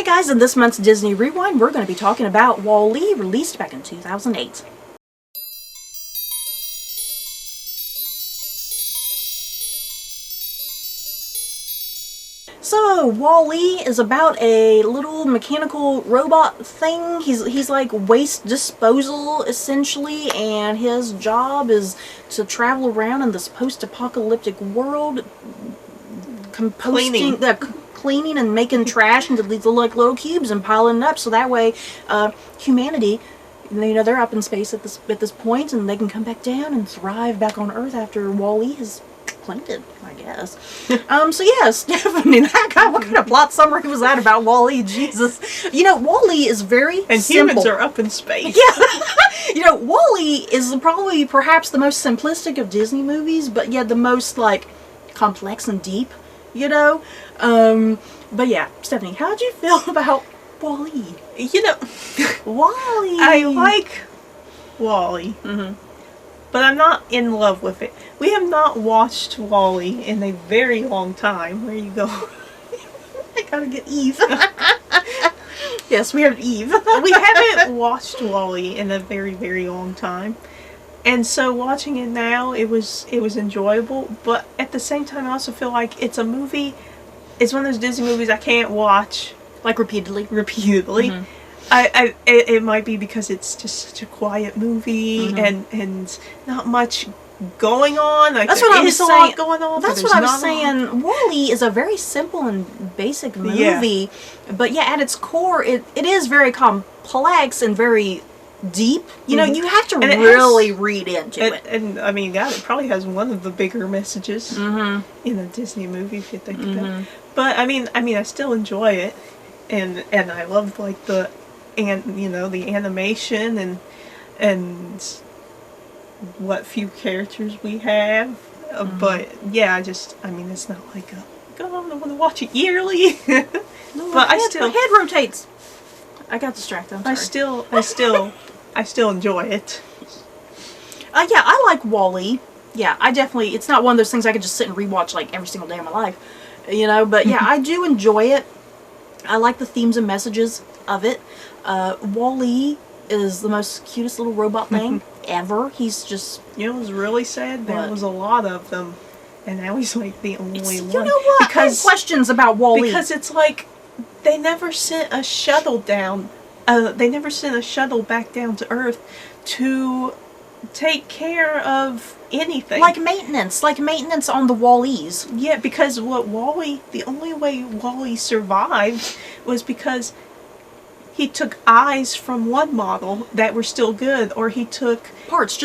Alright guys, in this month's Disney Rewind, we're going to be talking about WALL-E, released back in 2008. So, WALL-E is about a little mechanical robot thing. He's like waste disposal, essentially, and his job is to travel around in this post-apocalyptic world, cleaning and making trash into these little cubes and piling it up, so that way humanity, they're up in space at this point, and they can come back down and thrive back on Earth after WALL-E has planted, I guess. So yeah, Stephanie, what kind of plot summary was that about WALL-E? Jesus. WALL-E is very and simple. Humans are up in space. Yeah. WALL-E is probably perhaps the most simplistic of Disney movies, but yeah, the most, complex and deep, But yeah, Stephanie, how'd you feel about WALL-E? WALL-E! I like WALL-E. But I'm not in love with it. We have not watched WALL-E in a very long time. Where you go? I gotta get Eve. Yes, we have Eve. We haven't watched WALL-E in a very, very long time. And so watching it now, it was enjoyable. But at the same time, I also feel like it's a movie. It's one of those Disney movies I can't watch repeatedly. It might be because it's just such a quiet movie and not much going on. That's what I was saying. A lot going on. That's what I was saying. WALL-E is a very simple and basic movie, but yeah, at its core, it is very complex and very deep. You have to really read into it. And I mean, God, it probably has one of the bigger messages in a Disney movie if you think about it. But I mean, I still enjoy it, and I love the animation and what few characters we have. But yeah, it's not like I want to watch it yearly. No, but my head rotates. I got distracted. I'm sorry. I still enjoy it. Yeah, I like WALL-E. Yeah, I definitely. It's not one of those things I could just sit and rewatch every single day of my life, But yeah, I do enjoy it. I like the themes and messages of it. WALL-E is the most cutest little robot thing ever. He's just... it was really sad. There was a lot of them. And now he's the only one. You know what? I have questions about WALL-E. Because it's they never sent a shuttle down. They never sent a shuttle back down to Earth to take care of anything. Like maintenance on the WALL-Es. Yeah, because the only way WALL-E survived was because he took eyes from one model that were still good, or he took parts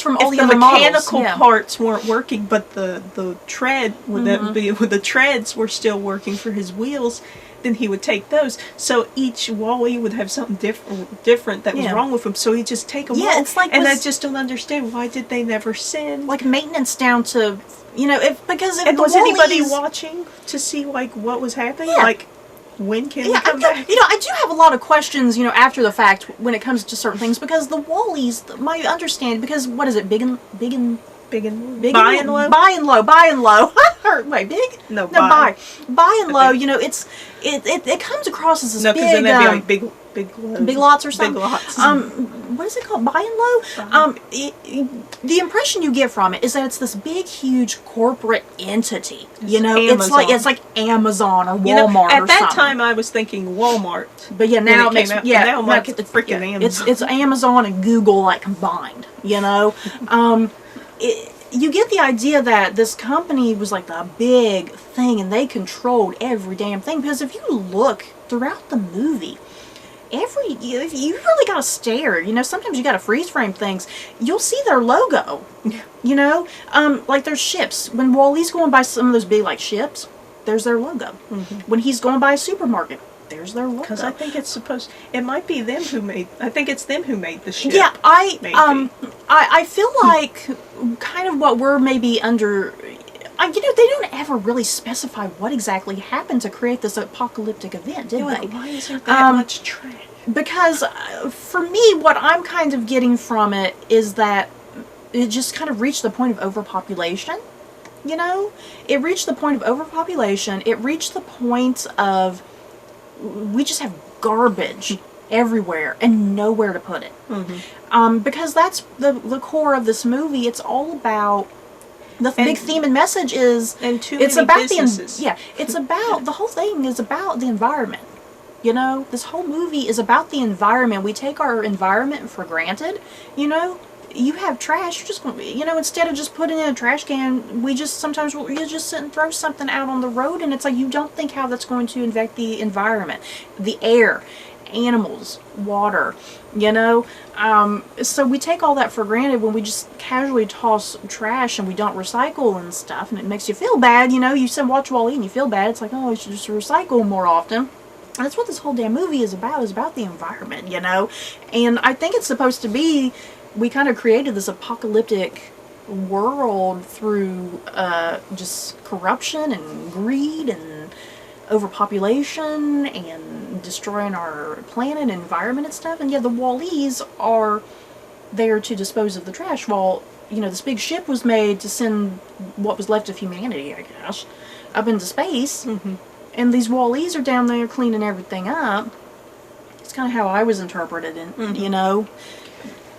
from all the other models. If the mechanical parts weren't working, but the tread with the treads were still working for his wheels, then he would take those. So each WALL-E would have something different that was wrong with him. So he'd just take them all. And I just don't understand, why did they never send maintenance down to and was anybody watching to see what was happening? When can we come back? I do have a lot of questions, after the fact when it comes to certain things, because the WALL-Es, my understanding, because what is it, big and By and low. Wait, big? No, by and low. It comes across as this big. Because then that'd be big lots or something. Big lots. What is it called? By and low. The impression you get from it is that it's this big, huge corporate entity. It's like Amazon or Walmart. At that time, I was thinking Walmart. But yeah, now it makes now it's freaking Amazon. It's Amazon and Google combined. You get the idea that this company was the big thing and they controlled every damn thing, because if you look throughout the movie, you really gotta stare. Sometimes you gotta freeze frame things. You'll see their logo. There's ships. When WALL-E's going by some of those big ships, there's their logo. When he's going by a supermarket, there's their logo. Because I think it might be them who made. I think it's them who made the ship. Yeah, I feel like kind of what we're maybe under. They don't ever really specify what exactly happened to create this apocalyptic event, did they? Why is there that much trash? Because for me, what I'm kind of getting from it is that it just kind of reached the point of overpopulation. It reached the point of overpopulation. It reached the point of we just have garbage everywhere and nowhere to put it. Because that's the core of this movie. It's all about the big theme and message is it's about businesses. It's about the whole thing is about the environment. You know, this whole movie is about the environment. We take our environment for granted. You know, you have trash. You're just going, you know, instead of just putting it in a trash can, we just sometimes you just sit and throw something out on the road, and it's like you don't think how that's going to affect the environment, the air, animals, water. You know, so we take all that for granted when we just casually toss trash and we don't recycle and stuff, and it makes you feel bad. You know, you said watch Wall-E and you feel bad. It's like, oh, we should just recycle more often. And that's what this whole damn movie is about the environment, you know? And I think it's supposed to be, we kind of created this apocalyptic world through just corruption and greed and overpopulation and destroying our planet and environment and stuff. And yeah, the Wall-E's are there to dispose of the trash while, you know, this big ship was made to send what was left of humanity, I guess, up into space. And these Wall-E's are down there cleaning everything up. It's kind of how I was interpreted, you know.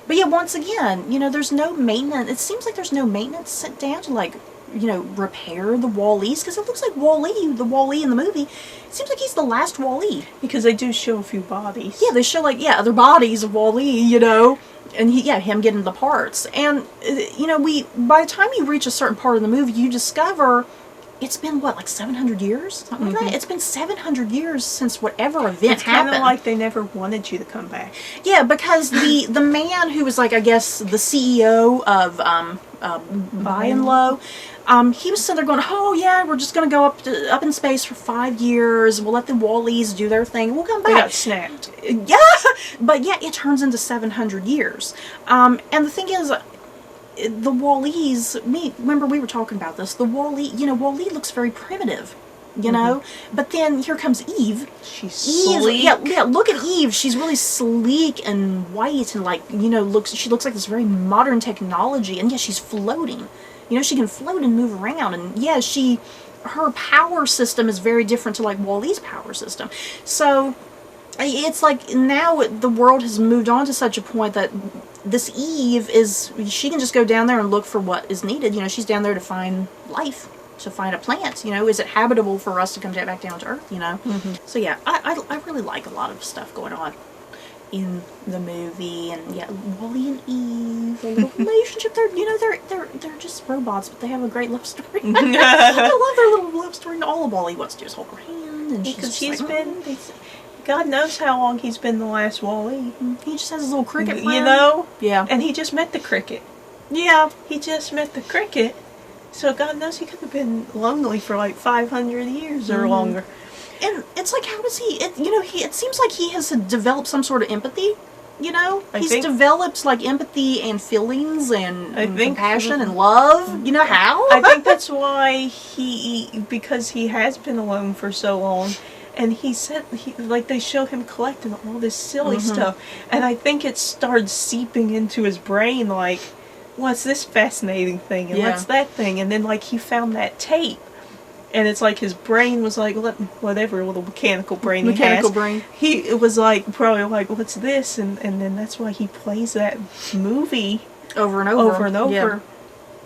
But yeah, once again, you know, there's no maintenance. It seems like there's no maintenance set down to, like, you know, repair the Wall-E's. Because it looks like Wall-E, the Wall-E in the movie, it seems like he's the last Wall-E. Because they do show a few bodies. Yeah, they show, like, other bodies of Wall-E, you know. And him getting the parts. And, you know, by the time you reach a certain part of the movie, you discover it's been, what, like 700 years? Something like that? It's been 700 years since whatever event happened. It's kind of like they never wanted you to come back. Yeah, because the man who was, like, I guess, the CEO of Buy and Low, he was sitting there going, oh, yeah, we're just going to go up in space for 5 years. We'll let the Wall-E's do their thing. We'll come back. They got snapped. Yeah, but yeah, it turns into 700 years. And the thing is, the Wall-E's, remember we were talking about this, the Wall-E, you know, Wall-E looks very primitive, you know, but then here comes Eve. She's sleek. Yeah, look at Eve. She's really sleek and white and, like, you know, she looks like this very modern technology, and yeah, she's floating. You know, she can float and move around, and yeah, her power system is very different to, like, Wall-E's power system. So it's like now the world has moved on to such a point that this Eve she can just go down there and look for what is needed. You know, she's down there to find life, to find a plant. You know, is it habitable for us to come back down to Earth, you know? So yeah, I really like a lot of stuff going on in the movie. And yeah, Wall-E and Eve, a little relationship. They're just robots, but they have a great love story. I love their little love story. And all of Wall-E wants to do is hold her hand, and because God knows how long he's been the last Wall-E. He just has his little cricket friend. You know? Yeah. And he just met the cricket. Yeah. He just met the cricket. So God knows he could have been lonely for like 500 years or longer. And it's like, how does he, it seems like he has developed some sort of empathy, you know? He's developed, like, empathy and feelings and compassion and love. You know how? I think that's why because he has been alone for so long. And he said, they show him collecting all this silly stuff. And I think it started seeping into his brain, like, what's this fascinating thing? And what's that thing? And then, like, he found that tape. And it's like his brain was like, whatever little mechanical brain he has. It was like, probably like, what's this? And then that's why he plays that movie over and over. Yeah.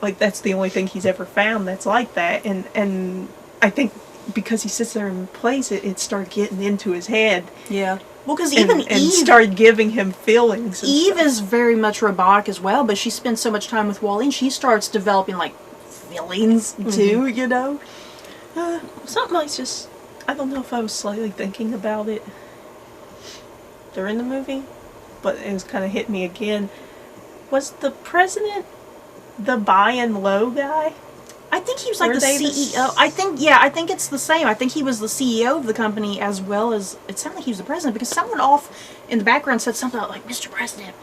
Like, that's the only thing he's ever found that's like that. And I think because he sits there and plays it, it started getting into his head. Yeah. Well, because even Eve... And started giving him feelings. Eve is very much robotic as well, but she spends so much time with Wall-E, and she starts developing, like, feelings, too, you know? Something like just... I don't know if I was slightly thinking about it during the movie, but it was kind of hit me again. Was the president the Buy and Low guy? I think he was like the CEO. I think it's the same. I think he was the CEO of the company as well as, it sounded like he was the president, because someone off in the background said something like, Mr. President.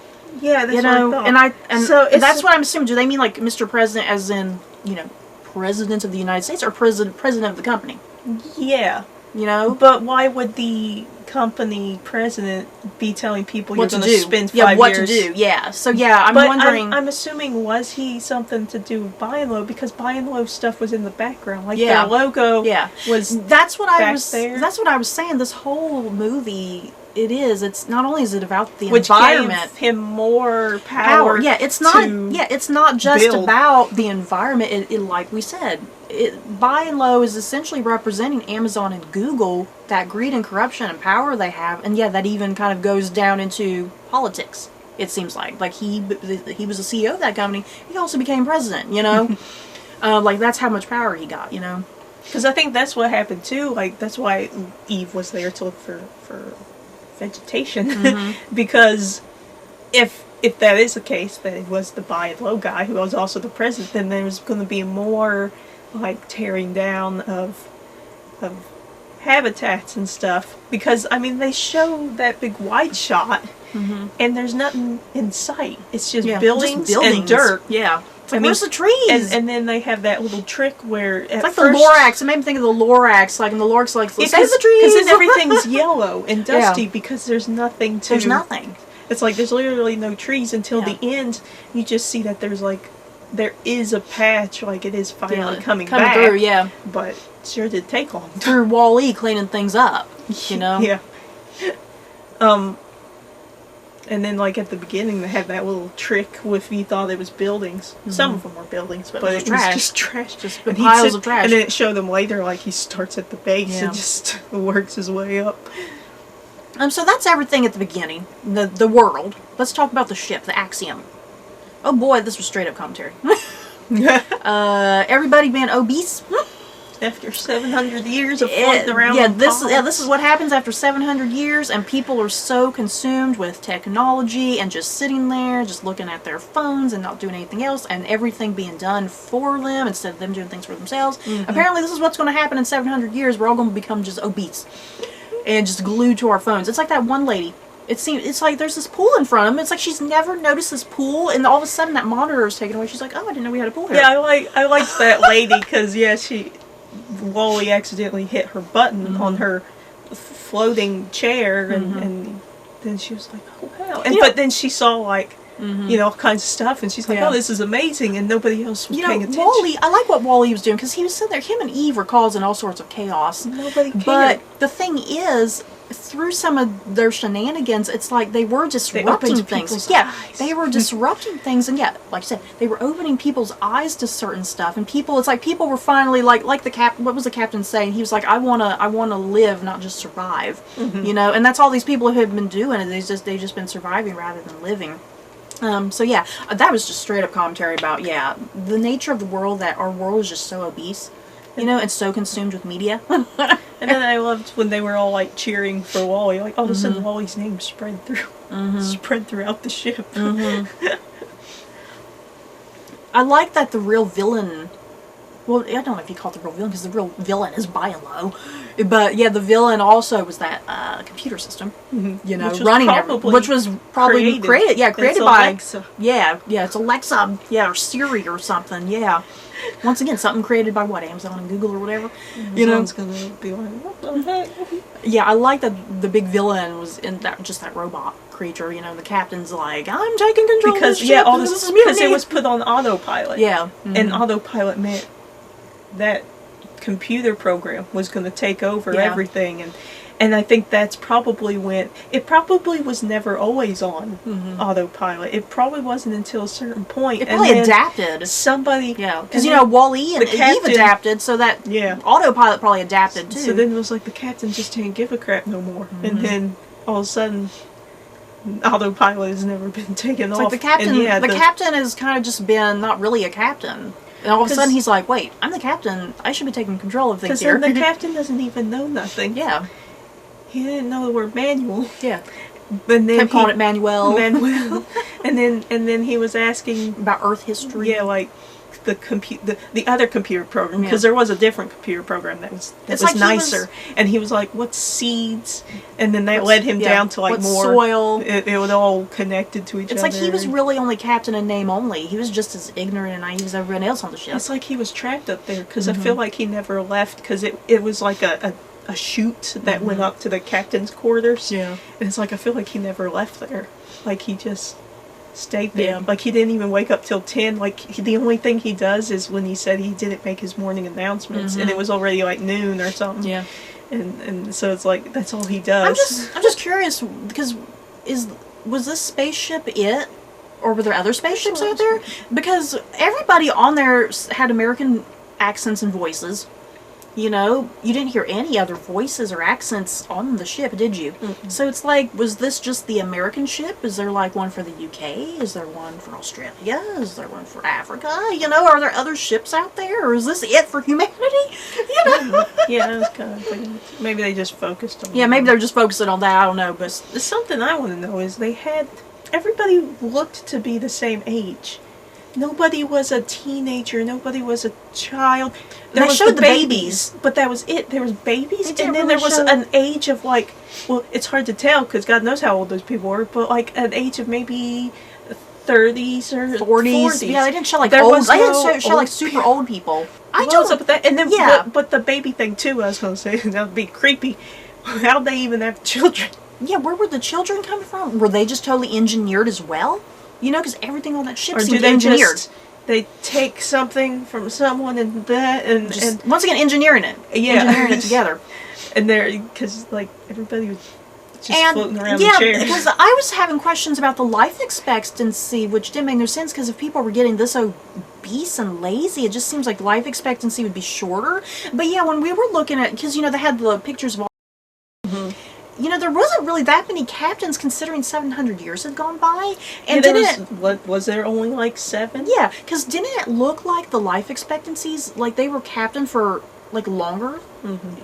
Yeah, that's what I thought. And so that's what I'm assuming. Do they mean like Mr. President as in, you know, President of the United States, or president of the company? Yeah. You know? But why would the company president be telling people what you're to going do. to spend 5 yeah, what years? to do. Yeah. So yeah, I'm But wondering. I'm assuming, was he something to do with Buy and Low, because Buy and Low stuff was in the background, like Yeah. their logo. Yeah. Was That's what I back was. there. That's what I was saying. This whole movie. It's not only is it about the which environment. gave him more power. Yeah, it's not. to Yeah, it's not just build. about the environment. It like we said, Buy and Low is essentially representing Amazon and Google, that greed and corruption and power they have, and yeah, that even kind of goes down into politics. It seems like he was the CEO of that company. He also became president. You know, like that's how much power he got. You know, Because I think that's what happened too. Like that's why Eve was there to look for vegetation, because if that is the case, that it was the Buy and Low guy who was also the president, then there's going to be more like tearing down of habitats and stuff. Because I mean, they show that big wide shot, and there's nothing in sight. It's just buildings and dirt. Yeah. It's like, I mean, where's the trees? And then they have that little trick where it's like the Lorax. It made me think of the Lorax. Like, and the Lorax, like, save the trees. Because then everything's yellow and dusty because there's nothing to... There's nothing. It's like there's literally no trees until the end. You just see that there is a patch, like it is finally coming back. through, yeah. But it sure did take long. Through Wall-E cleaning things up, you know? Yeah. And then, like, at the beginning, they had that little trick with you thought it was buildings. Some of them were buildings, but it was just trash. Just and piles of trash. And then it showed them later, like, he starts at the base and just works his way up. So that's everything at the beginning. The world. Let's talk about the ship, the Axiom. Oh boy, this was straight up commentary. Everybody being obese. After 700 years of floating around. This is what happens after 700 years, and people are so consumed with technology and just sitting there, just looking at their phones and not doing anything else, and everything being done for them instead of them doing things for themselves. Apparently, this is what's going to happen in 700 years. We're all going to become just obese and just glued to our phones. It's like that one lady. It's like there's this pool in front of them. It's like she's never noticed this pool, and all of a sudden that monitor is taken away. She's like, "Oh, I didn't know we had a pool here." Yeah, I liked that lady because Wally accidentally hit her button on her floating chair, and then she was like, "Oh wow!" But then she saw like all kinds of stuff, and she's like, "Oh, this is amazing," and nobody else was paying attention. Wally, I like what Wally was doing because he was sitting there. Him and Eve were causing all sorts of chaos. Nobody cared. But the thing is, through some of their shenanigans, it's like they were disrupting things. Yeah, they were disrupting things, and like I said, they were opening people's eyes to certain stuff. And it's like people were finally like the captain. What was the captain saying? He was like, I wanna live, not just survive. You know, and that's all these people have been doing. And they've just been surviving rather than living. So yeah, that was just straight up commentary about the nature of the world, that our world is just so obese, and so consumed with media. And then I loved when they were all like cheering for Wally, like all of a sudden Wally's name spread throughout the ship. I like that the real villain. Well, I don't know if you call it the real villain because the real villain is Buy and Low, but the villain also was that computer system, running everything, which was probably created by Alexa. It's Alexa, or Siri or something, Once again, something created by what, Amazon and Google or whatever. Amazon's gonna be like, what the heck? Yeah, I like that the big villain was in that robot creature. The captain's like, I'm taking control of this ship. Because it was put on autopilot. Yeah, and autopilot meant that computer program was going to take over everything, and I think that's probably when it probably was never always on autopilot. It probably wasn't until a certain point. It probably adapted. Somebody, because Wall-E and Eve adapted, so that autopilot probably adapted too. So then it was like the captain just didn't give a crap no more, and then all of a sudden, autopilot has never been taken off. Like the captain, the captain has kind of just been not really a captain. And all of a sudden he's like, wait, I'm the captain. I should be taking control of things here. Because the captain doesn't even know nothing. Yeah. He didn't know the word manual. Yeah. But then kept calling it Manuel. and then he was asking about Earth history. Yeah, like the other computer program, because there was a different computer program that was like nicer. And he was like, what's seeds? And then that led him down to like what's more soil. It was all connected to each other. It's like he was really only captain in name only. He was just as ignorant and naive as everyone else on the ship. It's like he was trapped up there, because I feel like he never left, because it was like a a chute that went up to the captain's quarters. Yeah. And it's like, I feel like he never left there. Like, he just stayed there. Yeah. Like, he didn't even wake up till 10. Like, the only thing he does is when he said he didn't make his morning announcements, and it was already, like, noon or something. Yeah. And so it's like, that's all he does. I'm just curious, because was this spaceship it? Or were there other spaceships out there? Because everybody on there had American accents and voices. You know, you didn't hear any other voices or accents on the ship, did you? Mm-mm. So it's like, was this just the American ship? Is there like one for the UK? Is there one for Australia? Is there one for Africa? You know, are there other ships out there? Or is this it for humanity? You know? Yeah, I was kind of thinking, maybe they just focused on Yeah, maybe they're just focusing on that, I don't know, but... Something I want to know is everybody looked to be the same age. Nobody was a teenager. Nobody was a child. They showed the babies. But that was it. There was babies, They didn't and then really there was show- an age of like, well, it's hard to tell because God knows how old those people were, but like an age of maybe 30s or 40s. Yeah, they didn't show like There old. was They didn't no show like old super old people. I What was don't. up with that? And then, Yeah. but the baby thing too, I was going to say, that would be creepy. How'd they even have children? Yeah, where were the children coming from? Were they just totally engineered as well? You know, because everything on that ship Or do seemed they engineered. just, they take something from someone and that, and Once again, engineering it. Yeah. Engineering it together. and they're, because like everybody was just And floating around yeah, the chair. because I was having questions about the life expectancy, which didn't make no sense, because if people were getting this obese and lazy, it just seems like life expectancy would be shorter. But yeah, when we were looking at, because, you know, they had the pictures of all, you know, there wasn't really that many captains considering 700 years had gone by. And Yeah, didn't was there only like 7? yeah, because didn't it look like the life expectancies, like they were captain for like longer,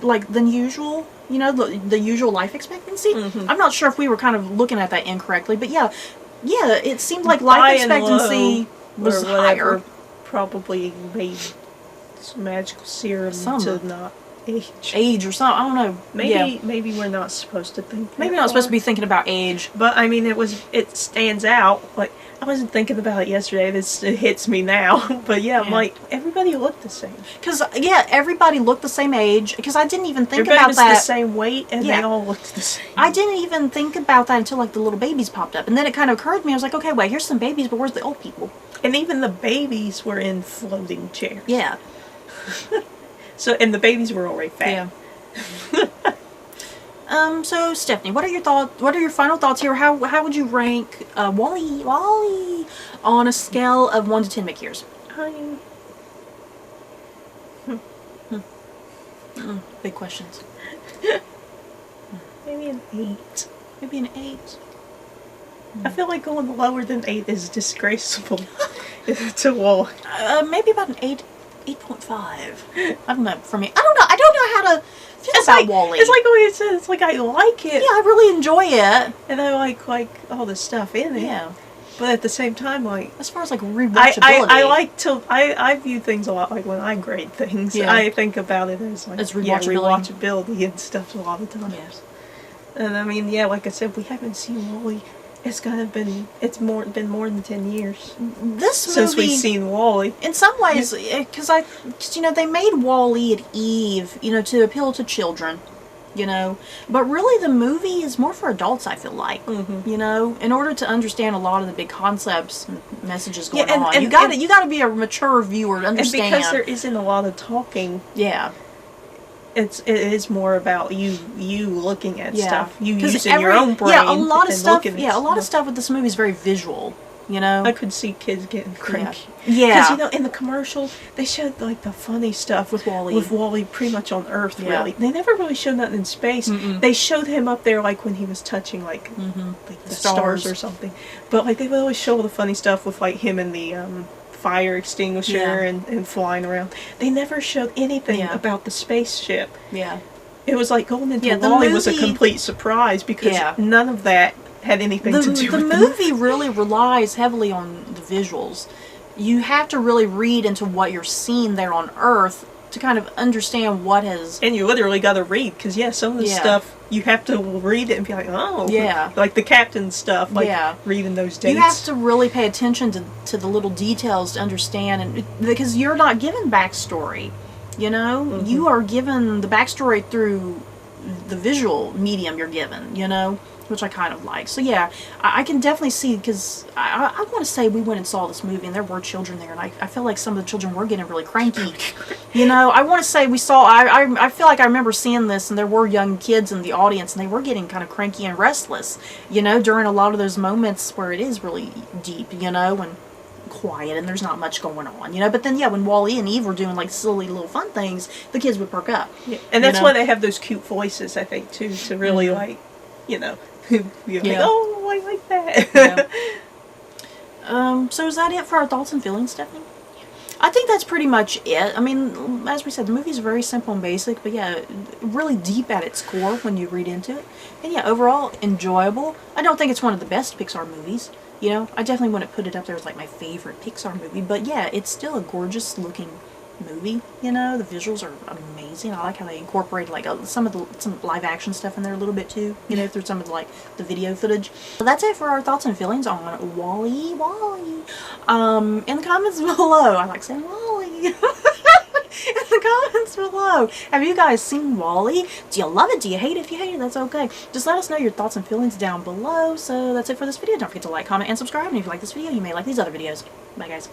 like than usual? You know, the usual life expectancy. I'm not sure if we were kind of looking at that incorrectly, but yeah, it seemed like life High and expectancy low was or whatever, higher. probably made some magical serum Some. to not age. Age or something, I don't know. Maybe we're not supposed to think. Maybe that we're not supposed to far. be thinking about age. But I mean, it stands out. Like, I wasn't thinking about it yesterday. It hits me now. But yeah, I'm Yeah. like, everybody looked the same. Because, yeah, everybody looked the same age. Because I didn't even think Everybody about was that. the same weight, and Yeah. they all looked the same. I didn't even think about that until like the little babies popped up. And then it kind of occurred to me, I was like, okay, wait, here's some babies, but where's the old people? And even the babies were in floating chairs. Yeah. So, and the babies were already fat. Yeah. So Stephanie, what are your thoughts? What are your final thoughts here? How would you rank Wally on a scale of 1 to 10 Mickey years? Big questions. Maybe an 8. Maybe an 8. I feel like going lower than 8 is disgraceful to Wall. Maybe about an 8.5. I don't know. For me, I don't know. I don't know how to feel about like Wally. It's like the way it says. It's like I like it. Yeah, I really enjoy it. And I like all the stuff in it. Yeah. But at the same time, like, As far as like rewatchability, I like to I view things a lot like when I grade things. Yeah. I think about it as like As rewatchability. rewatchability. And stuff a lot of times. Yes. And I mean, yeah, like I said, we haven't seen Wally. It's been more than 10 years This movie, since we've seen Wally. in some ways, because you know, they made Wall-E and Eve, you know, to appeal to children, you know, but really the movie is more for adults, I feel like, you know, in order to understand a lot of the big concepts and messages going on, you gotta be a mature viewer to understand. And because there isn't a lot of talking, yeah. it is more about you looking at stuff, you 'Cause using your own brain. Yeah, a lot of and stuff. looking at Yeah, a lot of stuff. stuff with this movie is very visual. You know, I could see kids getting cranky. Yeah. Because, you know, in the commercials, they showed, like, the funny stuff With Wall-E. With Wall-E pretty much on Earth, Yeah. really. They never really showed nothing in space. They showed him up there, like, when he was touching, like the stars or something. But, like, they would always show all the funny stuff with, like, him and the fire extinguisher and flying around. They never showed anything about the spaceship. Yeah. It was like going into the Wall-E was a movie- complete surprise because none of that had anything to do The with the movie really relies heavily on the visuals. You have to really read into what you're seeing there on Earth to kind of understand what has... And you literally got to read, because, some of the stuff, you have to read it and be like, oh. Yeah. Like the captain stuff, like reading those dates. You have to really pay attention to the little details to understand, and because you're not given backstory, you know? You are given the backstory through the visual medium you're given, you know, which I kind of like. So yeah, I can definitely see, because I want to say we went and saw this movie and there were children there, and I feel like some of the children were getting really cranky. You know, I want to say we saw, I feel like I remember seeing this, and there were young kids in the audience and they were getting kind of cranky and restless, you know, during a lot of those moments where it is really deep, you know, and quiet and there's not much going on, you know. But then yeah, when Wally and Eve were doing like silly little fun things, the kids would perk up. Yeah. And that's why they have those cute voices, I think, too, to really like, you know, be like, oh, I like that. So is that it for our thoughts and feelings, Stephanie? I think that's pretty much it. I mean, as we said, the movie's very simple and basic, but yeah, really deep at its core when you read into it. And yeah, overall, enjoyable. I don't think it's one of the best Pixar movies. You know, I definitely wouldn't put it up there as like my favorite Pixar movie, but yeah, it's still a gorgeous looking movie. You know, the visuals are amazing. I like how they incorporate like some live action stuff in there a little bit too. You know, through some of the video footage. So that's it for our thoughts and feelings on Wally. In the comments below, I like saying Wally. In the comments below, have you guys seen Wally? Do you love it? Do you hate it? If you hate it, that's okay. Just let us know your thoughts and feelings down below. So that's it for this video. Don't forget to like, comment, and subscribe. And if you like this video, you may like these other videos. Bye, guys.